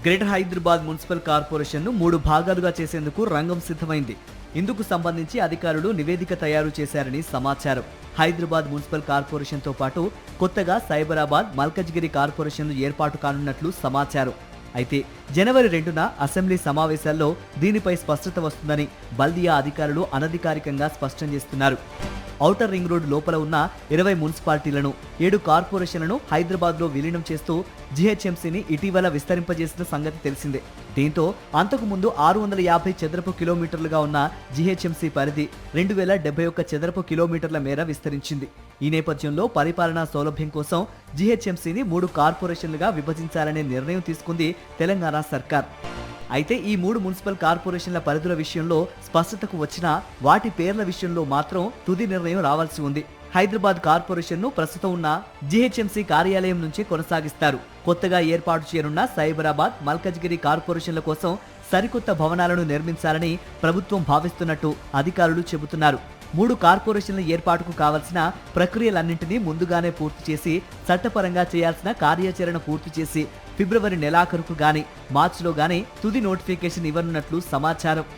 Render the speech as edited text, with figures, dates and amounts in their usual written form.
Greater Hyderabad municipal కార్పొరేషన్ను 3 భాగాలుగా చేసేందుకు రంగం సిద్ధమైంది. ఇందుకు సంబంధించి అధికారులు నివేదిక తయారు చేశారని సమాచారం. హైదరాబాద్ మున్సిపల్ కార్పొరేషన్తో పాటు కొత్తగా సైబరాబాద్, మల్కజ్గిరి కార్పొరేషన్లు ఏర్పాటు కానున్నట్లు సమాచారం. అయితే జనవరి 2న అసెంబ్లీ సమావేశాల్లో దీనిపై స్పష్టత వస్తుందని బల్దియా అధికారులు అనధికారికంగా స్పష్టం చేస్తున్నారు. ఔటర్ రింగ్ రోడ్ లోపల ఉన్న 20 మున్సిపాలిటీలను, 7 కార్పొరేషన్లను హైదరాబాద్లో విలీనం చేస్తూ జీహెచ్ఎంసీని ఇటీవల విస్తరింపజేసిన సంగతి తెలిసిందే. దీంతో అంతకు ముందు 650 చదరపు కిలోమీటర్లుగా ఉన్న జీహెచ్ఎంసీ పరిధి 2071 చదరపు కిలోమీటర్ల మేర విస్తరించింది. ఈ నేపథ్యంలో పరిపాలనా సౌలభ్యం కోసం జీహెచ్ఎంసీని 3 కార్పొరేషన్లుగా విభజించాలనే నిర్ణయం తీసుకుంది తెలంగాణ సర్కార్. అయితే ఈ 3 మున్సిపల్ కార్పొరేషన్ల పరిధుల విషయంలో స్పష్టతకు వచ్చినా వాటి పేర్ల విషయంలో మాత్రం తుది నిర్ణయం రావాల్సి ఉంది. హైదరాబాద్ కార్పొరేషన్ను ప్రస్తుతం ఉన్న జీహెచ్ఎంసీ కార్యాలయం నుంచి కొనసాగిస్తారు. కొత్తగా ఏర్పాటు చేయనున్న సైబరాబాద్, మల్కజ్గిరి కార్పొరేషన్ల కోసం సరికొత్త భవనాలను నిర్మించాలని ప్రభుత్వం భావిస్తున్నట్టు అధికారులు చెబుతున్నారు. 3 కార్పొరేషన్ల ఏర్పాటుకు కావాల్సిన ప్రక్రియలన్నింటినీ ముందుగానే పూర్తి చేసి, చట్టపరంగా చేయాల్సిన కార్యాచరణ పూర్తి చేసి ఫిబ్రవరి నెలాఖరుకు గాని, మార్చిలో గాని తుది నోటిఫికేషన్ ఇవ్వనున్నట్లు సమాచారం.